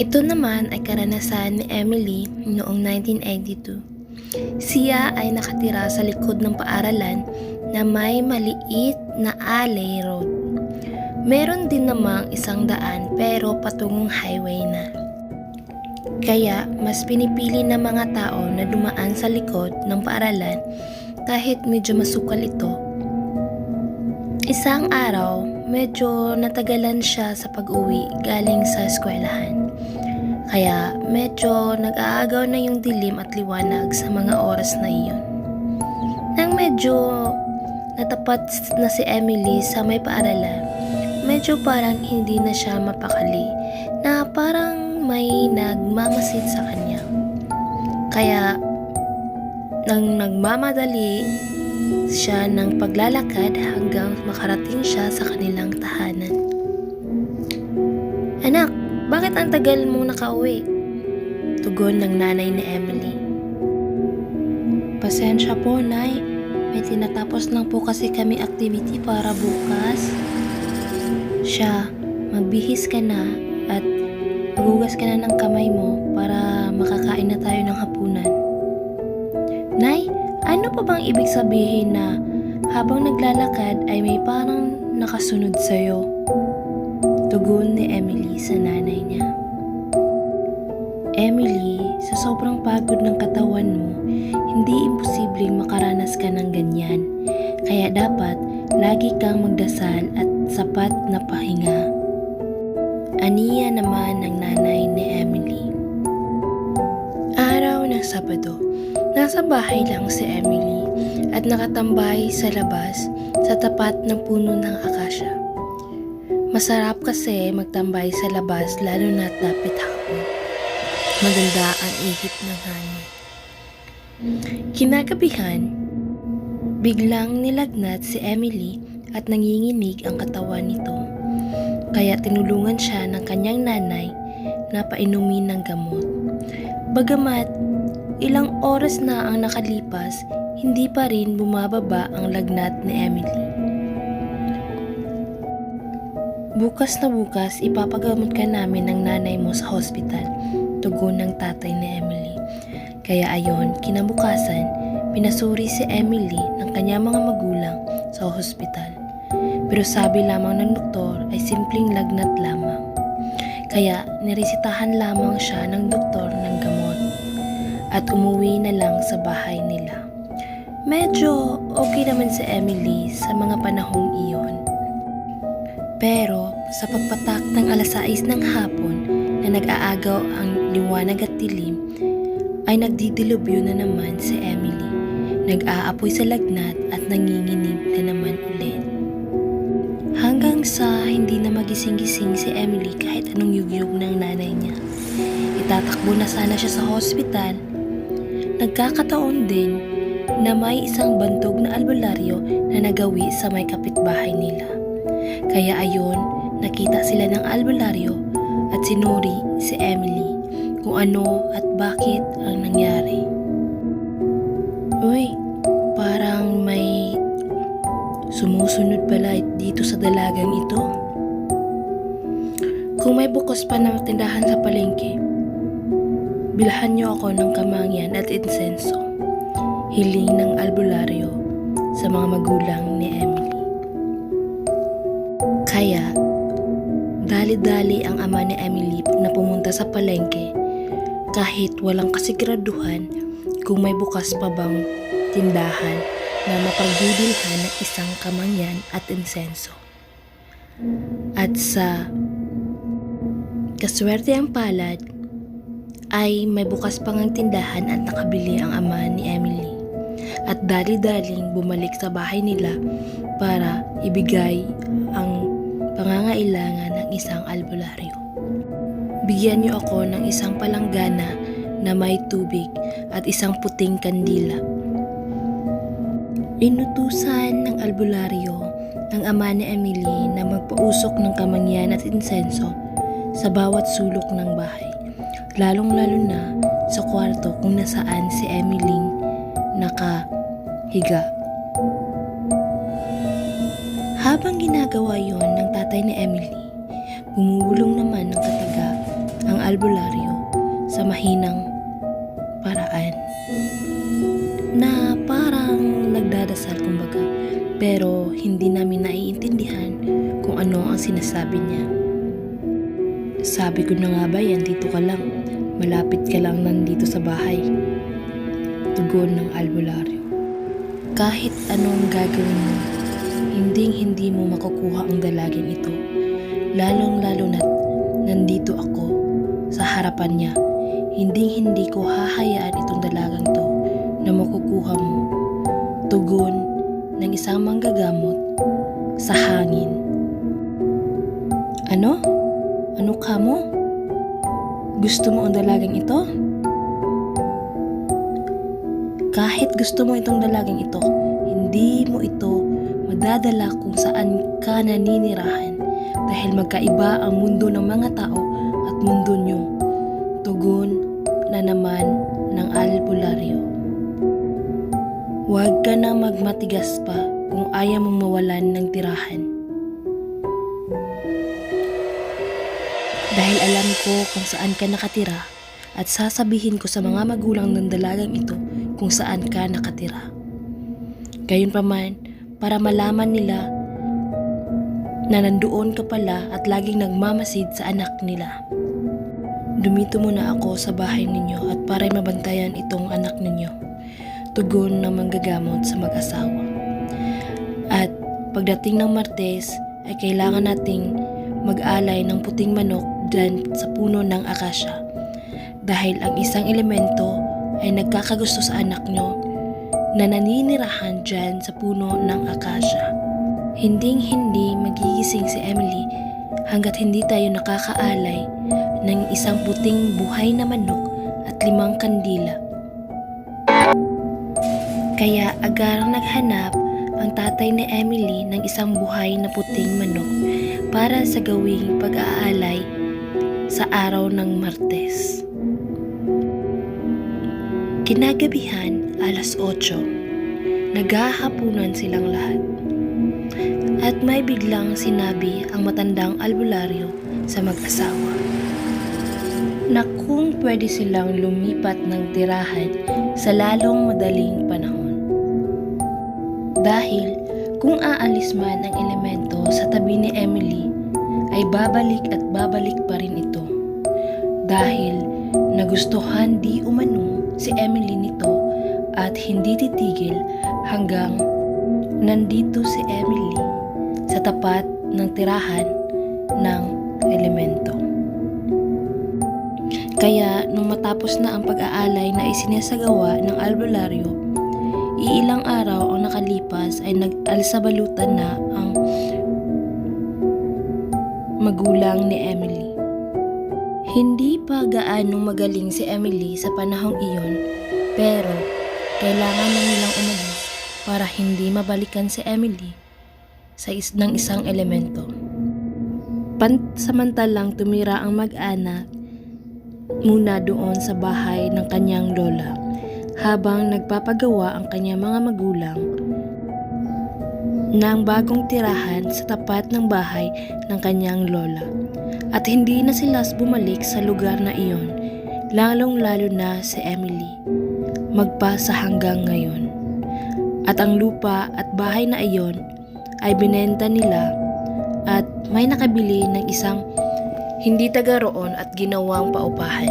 Ito naman ay karanasan ni Emily noong 1982. Siya ay nakatira sa likod ng paaralan na may maliit na alley road. Meron din namang isang daan pero patungong highway na. Kaya mas pinipili ng mga tao na dumaan sa likod ng paaralan kahit medyo masukal ito. Isang araw, medyo natagalan siya sa pag-uwi galing sa eskwelahan. Kaya medyo nag-aagaw na yung dilim at liwanag sa mga oras na iyon. Nang medyo natapat na si Emily sa may paaralan, medyo parang hindi na siya mapakali na parang may nagmamasid sa kanya. Kaya nang nagmamadali siya ng paglalakad hanggang makarating siya sa kanilang tahanan. "Anak, bakit ang tagal mong nakauwi?" Tugon ng nanay ni Emily. "Pasensya po, Nay. May tinatapos lang po kasi kami activity para bukas." "Siya, magbihis ka na at magugas ka na ng kamay mo para makakain na tayo ng hapunan." "Nay, ano pa bang ibig sabihin na habang naglalakad ay may parang nakasunod sa'yo?" Tugon ni Emily sa nanay niya. "Emily, sa sobrang pagod ng katawan mo, hindi imposibleng makaranas ka ng ganyan. Kaya dapat lagi kang magdasal at sapat na pahinga." Aniya naman ng nanay ni Emily. Araw ng Sabado, nasa bahay lang si Emily at nakatambay sa labas sa tapat ng puno ng akasya. Masarap kasi magtambay sa labas lalo na't dapit hapon. Maganda ang ihip ng hangin. Kinagabihan, biglang nilagnat si Emily at nanginginig ang katawan nito. Kaya tinulungan siya ng kanyang nanay na painumin ng gamot. Bagamat ilang oras na ang nakalipas, hindi pa rin bumababa ang lagnat ni Emily. "Bukas na bukas, ipapagamot ka namin ng nanay mo sa hospital," tugon ng tatay ni Emily. Kaya ayon, kinabukasan, pinasuri si Emily ng kanyang mga magulang sa hospital. Pero sabi lamang ng doktor ay simpleng lagnat lamang. Kaya niresitahan lamang siya ng doktor ng gamot at umuwi na lang sa bahay nila. Medyo okay naman si Emily sa mga panahong iyon. Pero sa pagpatak ng 6:00 ng hapon na nag-aagaw ang liwanag at dilim, ay nagdidilubyo na naman si Emily. Nag-aapoy sa lagnat at nanginginig na naman ulit. Hanggang sa hindi na magising-gising si Emily kahit anong yugyug ng nanay niya. Itatakbo na sana siya sa hospital. Nagkakataon din na may isang bantog na albularyo na nagawi sa may kapitbahay nila. Kaya ayon, nakita sila ng albularyo at sinuri si Emily kung ano at bakit ang nangyari. "Uy, parang may sumusunod pala dito sa dalagang ito. Kung may bukas pa na tindahan sa palengke, bilhan niyo ako ng kamangyan at insenso," hiling ng albularyo sa mga magulang ni Emily. Kaya, dali-dali ang ama ni Emily na pumunta sa palengke kahit walang kasiguraduhan kung may bukas pa bang tindahan na mapagbibilhan ng isang kamangyan at insenso. At sa kaswerte ang palad, ay may bukas pang ang tindahan at nakabili ang ama ni Emily. At dali-daling bumalik sa bahay nila para ibigay ang pangangailangan ng isang albularyo. "Bigyan niyo ako ng isang palanggana na may tubig at isang puting kandila." Inutusan ng albularyo ang ama ni Emily na magpausok ng kamangyan at insenso sa bawat sulok ng bahay, lalong-lalo na sa kwarto kung nasaan si Emily nakahiga. Habang ginagawa yon ng tatay ni Emily, Bumubulong naman ng katiga ang albularyo sa mahinang paraan na parang nagdadasal kumbaga, pero hindi namin naiintindihan kung ano ang sinasabi niya. Sabi ko na nga ba yan, dito ka lang, malapit ka lang nandito sa bahay. Tugon ng albularyo. Kahit anong gagawin mo, hindi mo makukuha ang dalagin ito. Lalong-lalo na't nandito ako sa harapan niya. Hindi ko hahayaan itong dalagang to na makukuha mo. Tugon ng isang manggagamot sa hangin. Ano? Ano ka mo? Gusto mo ang dalagang ito? Kahit gusto mo itong dalagang ito, hindi mo ito madadala kung saan ka naninirahan dahil magkaiba ang mundo ng mga tao at mundo nyo. Tugon na naman ng albularyo. Huwag ka na magmatigas pa kung ayaw mong mawalan ng tirahan. Dahil alam ko kung saan ka nakatira at sasabihin ko sa mga magulang ng dalagang ito kung saan ka nakatira. Gayunpaman, para malaman nila na nandoon ka pala at laging nagmamasid sa anak nila. Dumito muna ako sa bahay ninyo at para mabantayan itong anak ninyo. Tugon ng manggagamot sa mag-asawa. At pagdating ng Martes ay kailangan nating mag-alay ng puting manok dyan sa puno ng akasya. Dahil ang isang elemento ay nagkakagusto sa anak nyo na naninirahan dyan sa puno ng akasya. Hinding-hindi magigising si Emily hanggat hindi tayo nakakaalay ng isang puting buhay na manok at 5 kandila. Kaya agarang naghanap ang tatay ni Emily ng isang buhay na puting manok para sa gawing pag-aalay sa araw ng Martes. Kinagabihan, 8:00, naghahapunan silang lahat. At may biglang sinabi ang matandang albularyo sa mag-asawa na kung pwede silang lumipat ng tirahan sa lalong madaling panahon. Dahil kung aalis man ang elemento sa tabi ni Emily, ay babalik at babalik pa rin ito. Dahil nagustuhan di umano si Emily nito at hindi titigil hanggang nandito si Emily sa tapat ng tirahan ng elemento. Kaya nung matapos na ang pag-aalay na isinasagawa ng albularyo, iilang araw ang nakalipas ay nag-alsabalutan na ang magulang ni Emily. Hindi pa gaano magaling si Emily sa panahong iyon, pero kailangan na nilang umalis para hindi mabalikan si Emily ng isang elemento. Pansamantalang tumira ang mag-anak muna doon sa bahay ng kanyang lola habang nagpapagawa ang kanyang mga magulang ng bagong tirahan sa tapat ng bahay ng kanyang lola. At hindi na sila bumalik sa lugar na iyon, lalong-lalo na si Emily, magpasa hanggang ngayon. At ang lupa at bahay na iyon ay binenta nila at may nakabili ng isang hindi taga roon at ginawang paupahan.